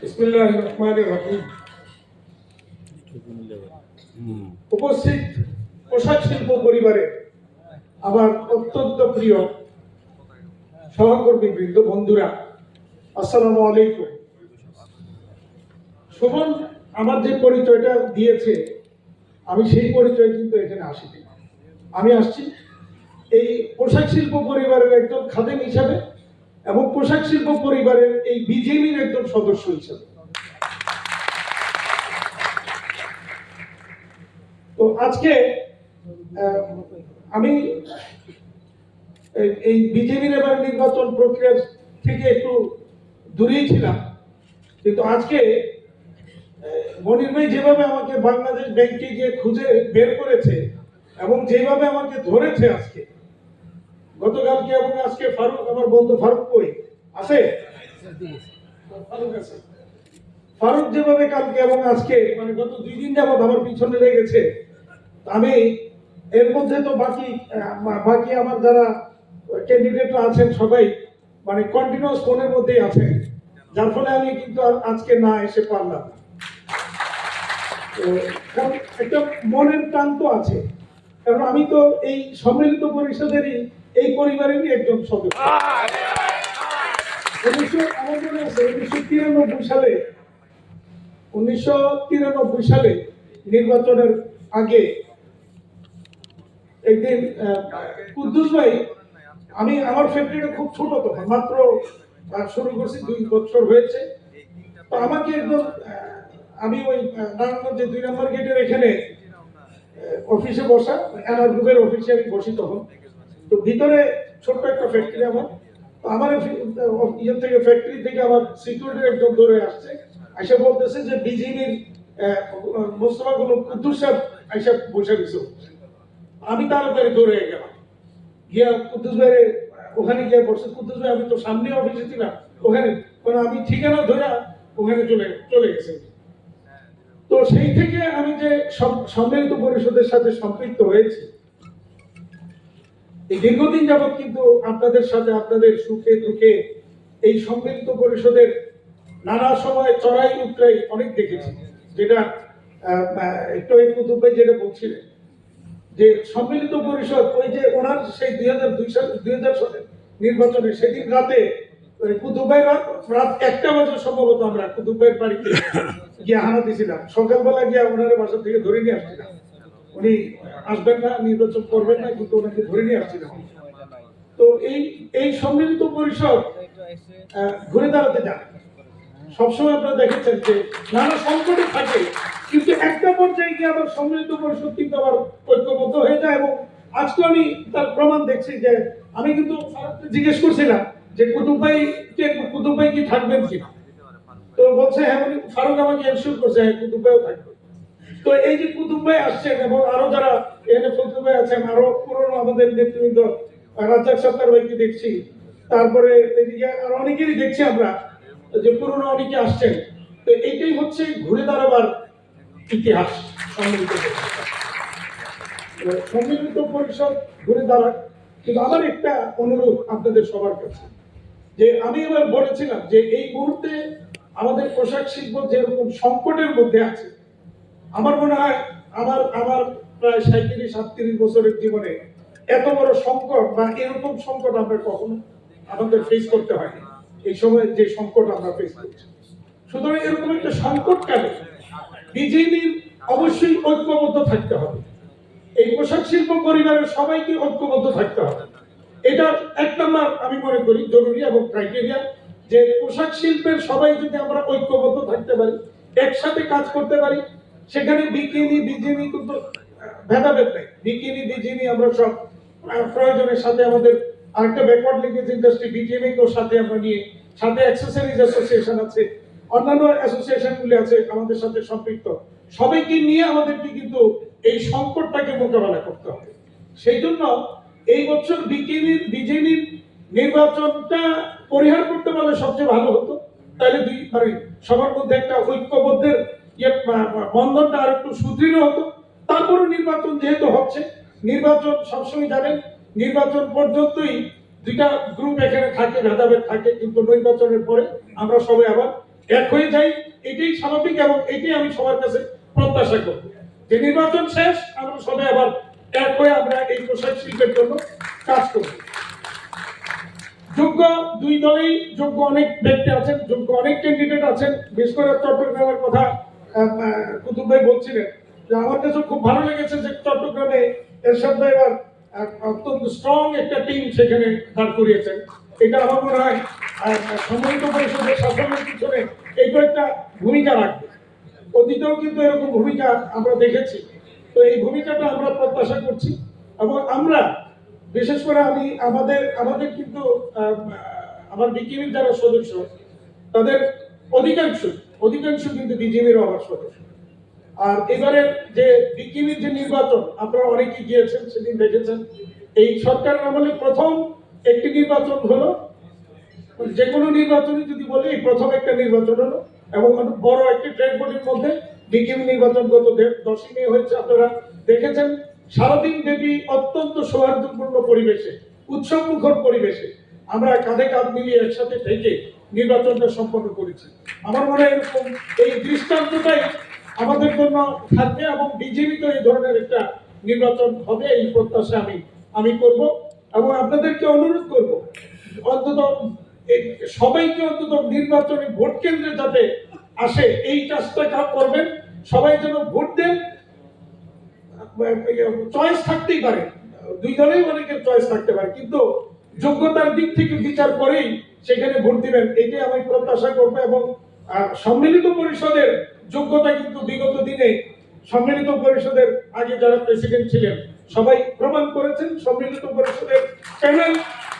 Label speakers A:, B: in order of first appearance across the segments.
A: বিসমিল্লাহির রহমানির রহিম। উপস্থিত পোশাক শিল্প পরিবারের আমার অত্যন্ত প্রিয় সহকর্মী বৃন্দ, বন্ধুরা, আসসালামু আলাইকুম। শোভন আমার যে পরিচয়টা দিয়েছে, আমি সেই পরিচয় কিন্তু এখানে আসিনি। আমি আসছি এই পোশাক শিল্প পরিবারের একজন খাদেম হিসাবে এবং পোশাক শিল্প পরিবারের এই বিজেপির একজন সদস্য হিসাবে। তো আজকে আমি এই বিজেপির এবার নির্বাচন প্রক্রিয়া থেকে একটু দূরেই ছিলাম, কিন্তু আজকে মনির ভাই যেভাবে আমাকে বাংলাদেশ ব্যাংকে গিয়ে খুঁজে বের করেছে এবং যেভাবে আমাকে ধরেছে আজকে, গতকালকে এবং আজকে ফারুক, আমার বন্ধু ফারুক কই আছে? ফারুক আছে। ফারুক যেভাবে কালকে এবং আজকে মানে গত 2 দিন যাবত আমার পিছনে লেগেছে, আমি এর মধ্যে তো বাকি আমার যারা ক্যান্ডিডেট আছেন সবাই মানে কন্টিনিউয়াস ফোনের মধ্যেই আছেন, যার ফলে আমি কিন্তু আজকে না এসে পারলাম। একটা মনের টান তো আছে, কারণ আমি তো এই সম্মিলিত পরিষদেরই এই পরিবারেরই একজন সদস্য। 1993 সালে নির্বাচনের আগে একদিন কুদ্দুস ভাই, আমি আমার ফ্যাক্টরিটা খুব ছোট, তখন মাত্র শুরু করছি, 2 বছর হয়েছে। তো আমাকে একদম আমি ওই নারায়ণগঞ্জে 2 নম্বর গেটের এখানে অফিসে বসা, এনআর গ্রুপের অফিসে আমি বসি তখন। তো ভিতরে ছোট্ট একটা ফ্যাক্টরি আমার ইয়ে থেকে ফ্যাক্টরি থেকে আমার সিকিউরিটির একজন দৌড়ে আসছে, আইসা বলতেছে যে বিজিবির মোস্তফা গোলাম কুদ্দুস সাহেব আইসা বসে দিছে। আমি তাড়াতাড়ি দৌড়ে গেলাম, গিয়া কুদ্দুস ভাইয়ের ওখানে গিয়ে বসে, কুদ্দুস ভাই আমি তো সামনে অফিসে ছিলাম ওখানে, আমি ঠিকানা ধরে ওখানে চলে গেছি। তো সেই থেকে আমি যে সম্মিলিত পরিষদের সাথে সম্পৃক্ত হয়েছি, এই দীর্ঘদিন যাবৎ কিন্তু আপনাদের সাথে আপনাদের সুখে দুঃখে এই সম্মিলিত পরিষদের নানা সময় চড়াই উতরাই অনেক দেখেছি। যেটা একটু কুতুব ভাই যেটা বলছিলেন যে সম্মিলিত পরিষদ, ওই যে ওনার সেই 2000 সালের নির্বাচনে সেদিন রাতে কুতুব ভাই রাত 1টা বাজে সম্ভবত আমরা কুতুব ভাইয়ের বাড়িতে গিয়ে হানা দিয়েছিলাম। সকালবেলা গিয়ে ওনার বাসা থেকে ধরে নিয়ে আসছিলাম, উনি আসবেন না, নির্বাচন করবেন না, কিন্তু ওনাকে ধরে নিয়ে আসছিলাম। তো এই সম্মিলিত পরিষদ ঘুরে দাঁড়াতে যান। সবসময় আপনারা দেখেছেন যে নানা সংকটে থাকে, কিন্তু একটা পর্যায়ে গিয়ে আবার সম্মিলিত পরিষদ কিন্তু আবার ঐক্যবদ্ধ হয়ে যায়। এবং আজকে আমি তার প্রমাণ দেখছি যে আমি কিন্তু জিজ্ঞেস করছিলাম যে কুতুব ভাই কি থাকবেন কিনা, তো বলছে হ্যাঁ, ফারুক আমাকে এনশিওর করছে হ্যাঁ কুতুব ভাইও থাকবে। তো এই যে কুতুব ভাই আসছেন এবং আরো যারা এখানে ফজলু ভাই আছেন, আরো পুরনো আমাদের নেতৃবৃন্দ রাজ্জাক সত্তার ভাইকে দেখছি, তারপরে এদিকে আরো অনেকেরই দেখছি আমরা যে পুরনো অনেকে আসছেন। তো এইটাই হচ্ছে ঘুরে দাঁড়াবার ইতিহাস সম্মিলিত পরিষদ ঘুরে দাঁড়াক। কিন্তু আমার একটা অনুরোধ আপনাদের সবার কাছে, যে আমি এবার বলেছিলাম যে এই মুহূর্তে আমাদের পোশাক শিল্প যেরকম সংকটের মধ্যে আছে, আমার মনে হয় আমার প্রায় 37-38 বছরের জীবনে এত বড় সংকট বা এরকম সংকট আমরা কখনো আমাদের ফেস করতে হয়নি। এই সময় যে সংকট আমরা ফেস করছি, সুতরাং এরকম একটা সংকটকালে বিজেপির অবশ্যই ঐক্যবদ্ধ থাকতে হবে। এই পোশাক শিল্প পরিবারের সবাইকে ঐক্যবদ্ধ থাকতে হবে। এটা 1 নম্বর আমি মনে করি জরুরি এবং ক্রাইটেরিয়া, যে পোশাক শিল্পের সবাই যদি আমরা ঐক্যবদ্ধ থাকতে পারি, একসাথে কাজ করতে পারি, সেখানে বিকিনি বিজিনি কিন্তু ভেদাভেদ নেই। বিকিনি বিজিনি আমরা সব প্রয়োজনের সাথে আমাদের আরেকটা ব্যাকওয়ার্ড লিঙ্কেজ ইন্ডাস্ট্রি বিজিএমই এর সাথে আমরা নিয়ে, সাথে অ্যাক্সেসরিজ অ্যাসোসিয়েশন আছে, অন্যান্য অ্যাসোসিয়েশনগুলি আছে আমাদের সাথে সম্পৃক্ত, সবাইকে নিয়ে আমাদেরকে কিন্তু এই সংকটটাকে মোকাবেলা করতে হবে। সেই জন্য এই বছর বিজেপির নির্বাচনটা পরিহার করতে পারলে সবচেয়ে ভালো হতো। তাহলে সবার মধ্যে একটা ঐক্যবদ্ধের বন্ধনটা আর একটু সুদৃঢ় হতো। তারপরে নির্বাচন যেহেতু হচ্ছে, নির্বাচন সবসময় জানেন নির্বাচন পর্যন্তই 2টা গ্রুপ এখানে থাকে, ভেদাভেদ থাকে, কিন্তু নির্বাচনের পরে আমরা সবাই আবার এক হয়ে যাই, এটাই স্বাভাবিক এবং এটাই আমি সবার কাছে প্রত্যাশা করব যে নির্বাচন শেষ আমরা সবাই আবার এক হয়ে আমরা এই পোশাক শিল্পের জন্য কাজ করব। যোগ্য দুই দলেই যোগ্য অনেক ব্যক্তি আছেন, যোগ্য অনেক ক্যান্ডিডেট আছেন। বিশেষ করে চট্টগ্রামের কথা কুতুব ভাই বলছিলেন যে আমার কাছে খুব ভালো লেগেছে যে চট্টগ্রামে এরশাদ ভাই এবার অত্যন্ত স্ট্রং একটা টিম সেখানে দাঁড় করিয়েছেন। এটা আমার মনে হয় সম্মিলিত পরিষদের সাফল্যের পিছনে এইটা একটা ভূমিকা রাখবে। অতীতেও কিন্তু এরকম ভূমিকা আমরা দেখেছি। তো এই ভূমিকাটা আমরা প্রত্যাশা করছি এবং আমরা বিশেষ করে আমি আমাদের কিন্তু আমার বিকিমির যারা সদস্য তাদের অধিকাংশ কিন্তু বিজেপির আবার সদস্য। আর এবারে যে বিকিমির যে নির্বাচন আপনারা অনেকেই গিয়েছেন, সেদিন দেখেছেন এই সরকারের আমলে প্রথম একটি নির্বাচন হলো, যে কোনো নির্বাচনই যদি বলি এই প্রথম একটা নির্বাচন হলো এবং বড় একটি ট্রেড বোর্ডের মধ্যে বিকিমি নির্বাচন গত 10ই মে হয়েছে। আপনারা দেখেছেন সারাদিন ব্যাপী অত্যন্ত সৌহার্দ্যপূর্ণ পরিবেশে, উৎসবমুখর পরিবেশে আমরা কাঁধে কাঁধ মিলিয়ে একসাথে থেকে নির্বাচনটা সম্পন্ন করেছি। আমার মনে হয় এরকম এই দৃষ্টান্তটাই আমাদের জন্য থাকবে এবং বিজেপি তো এই ধরনের একটা নির্বাচন হবে এই প্রত্যাশা আমি করব এবং আপনাদেরকে অনুরোধ করব অন্তত সবাইকে অন্তত নির্বাচনে ভোট কেন্দ্রে যাতে আসে এই কাজটা করবেন। সবাই যেন ভোট দেন, চয়েস থাকতেই পারে, দুই দলেই অনেকের চয়েস থাকতে পারে, কিন্তু যোগ্যতার দিক থেকে বিচার করেই সেখানে ভোট দিবেন, এটাই আমি প্রত্যাশা করবো। এবং সম্মিলিত পরিষদের যোগ্যতা কিন্তু বিগত দিনে সম্মিলিত পরিষদের আগে যারা প্রেসিডেন্ট ছিলেন সবাই প্রমাণ করেছেন। সম্মিলিত পরিষদের প্যানেল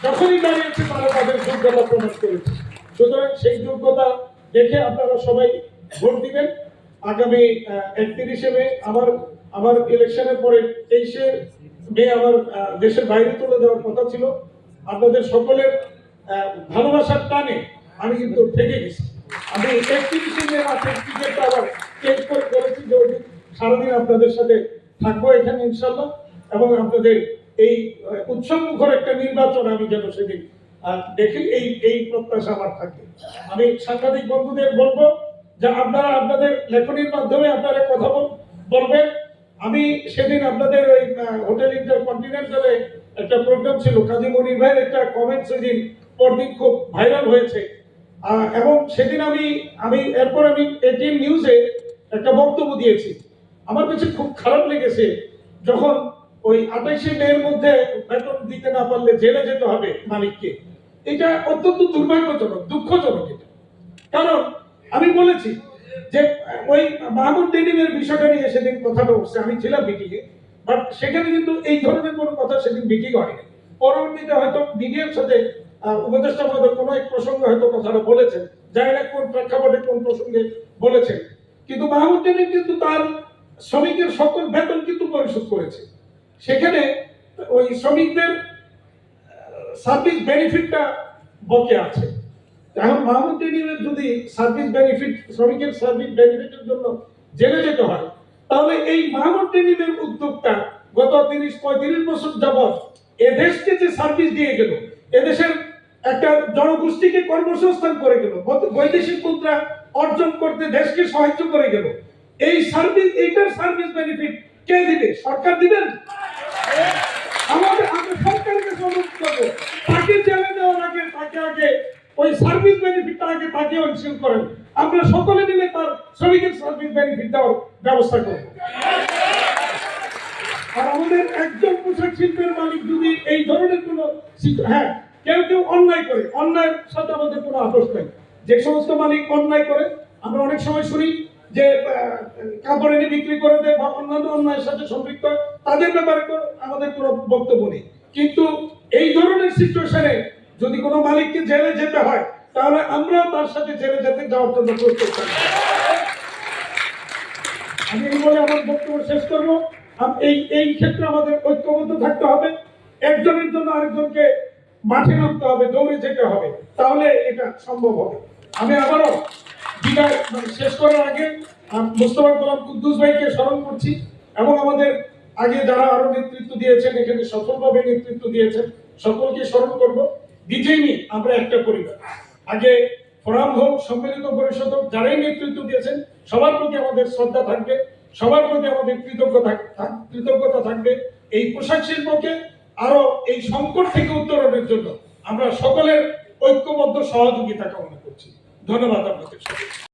A: যখনই দাঁড়িয়েছে তারা তাদের যোগ্যতা প্রমাণ করেছে। সুতরাং সেই যোগ্যতা দেখে আপনারা সবাই ভোট দিবেন। আগামী 31শে মে আমার ইলেকশনের পরে 23শে মে আমার দেশের বাইরে চলে যাওয়ার কথা ছিল। আপনাদের সকলের ভালোবাসার টানে আমি কিন্তু থেকে গেছি। আমি 31শে মে রাতের টিকিটটা আবার চেঞ্জ করে করেছি যে সারাদিন আপনাদের সাথে থাকবো এখানে ইনশাল্লাহ এবং আপনাদের এই উৎসব মুখর একটা নির্বাচন আমি যেন সেদিন দেখি এই প্রত্যাশা আমার থাকে। আমি সাংবাদিক বন্ধুদের বলবো যে আপনারা আপনাদের লেখনীর মাধ্যমে আপনারা কথা বলবেন। আমি সেদিন আপনাদের ওই হোটেল ইন্টারকন্টিনেন্টালে একটা প্রোগ্রাম ছিল, কাজী মনির ভাইয়ের একটা কমেন্ট সেদিন পরদিন খুব ভাইরাল হয়েছে এবং সেদিন আমি এরপর আমি এটিএন নিউজে একটা বক্তব্য দিয়েছি। আমার কাছে খুব খারাপ লেগেছে যখন ওই 28শে মে এর মধ্যে বেতন দিতে না পারলে জেলে যেতে হবে মালিককে। এটা অত্যন্ত দুর্ভাগ্যজনক, দুঃখজনক। এটা কারণ আমি বলেছি যে ওই মাহমুদ টেনিমের বিষয়টা নিয়ে সেদিন কথাটা উঠছে, আমি ছিলাম মিটিংয়ে, বাট সেখানে কিন্তু এই ধরনের কোনো কথা সেদিন মিটিং হয়নি। পরবর্তীতে হয়তো মিডিয়ার সাথে উপদেষ্টা মহোদয় কোনো এক প্রসঙ্গে হয়তো কথাটা বলেছেন, জানি না কোন প্রেক্ষাপটে কোন প্রসঙ্গে বলেছেন, কিন্তু মাহমুদ টেনিম কিন্তু তার শ্রমিকের সকল বেতন কিন্তু পরিশোধ করেছে। সেখানে ওই শ্রমিকদের সার্ভিস বেনিফিটটা বকে আছে। এখন মাহমুদ টেনিমের যদি সার্ভিস বেনিফিট, শ্রমিকের সার্ভিস বেনিফিটের জন্য জেলে যেতে হয়, তাহলে এই মাহমুদ টেনিমের উদ্যোগটা গত 30-35 বছর যাবৎ এদেশকে যে সার্ভিস দিয়ে গেল, এদেশের একটা জনগোষ্ঠীকে কর্মসংস্থান করে গেল, বৈদেশিক মুদ্রা অর্জন করতে দেশকে সাহায্য করে গেল, এই সার্ভিস, এইটার সার্ভিস বেনিফিট কে দিবে? সরকার দিবেন? আমরা সরকারের কাছে অনুরোধ করবো তাকে জেলে দেওয়ার আগে তাকে আগে ওই সার্ভিস বেনিফিটটা আগে তাকে এনশিওর করেন। আমরা সকলে মিলে তার শ্রমিকের সার্ভিস বেনিফিট দেওয়ার ব্যবস্থা করব। আর আমাদের একজন পোশাক শিল্পের মালিক যদি এই ধরনের কোনো কেউ অন্যায় করে, অন্যায়ের সাথে আমাদের কোনো আপোষ নেই। যে সমস্ত মালিক অন্যায় করে, আমরা অনেক সময় শুনি যে কাপড় এনে বিক্রি করে দেয় বা অন্যান্য অন্যায়ের সাথে সম্পৃক্ত, তাদের ব্যাপারে আমাদের কোনো বক্তব্য নেই। কিন্তু এই ধরনের সিচুয়েশনে যদি কোনো মালিককে জেলে যেতে হয়, তাহলে আমরাও তার সাথে জেলে যেতে যাওয়ার জন্য প্রস্তুত থাকি। আমি এই বলে আমার বক্তব্য শেষ করবো। এই ক্ষেত্রে আমাদের ঐক্যবদ্ধ থাকতে হবে, একজনের জন্য আরেকজনকে মাঠে নামতে হবে, দৌড়ে যেতে হবে, তাহলে এটা সম্ভব হবে। আমি আবারও বিদায় শেষ করার আগে মোস্তফা গোলাম কুদ্দুস ভাইকে স্মরণ করছি এবং আমাদের আগে যারা আরো নেতৃত্ব দিয়েছেন, এখানে সফলভাবে নেতৃত্ব দিয়েছেন, সকলকে স্মরণ করব। বিজয়ী আমরা একটা পরিবার। আগে ফোরাম হোক, সম্মিলিত পরিষদ হোক, যারাই নেতৃত্ব দিয়েছেন সবার প্রতি আমাদের শ্রদ্ধা থাকবে, সবার প্রতি আমাদের কৃতজ্ঞতা থাকবে। এই পোশাক শিল্পকে আরো এই সংকট থেকে উত্তরণের জন্য আমরা সকলের ঐক্যবদ্ধ সহযোগিতা কামনা করছি। ধন্যবাদ আপনাদের সকলকে।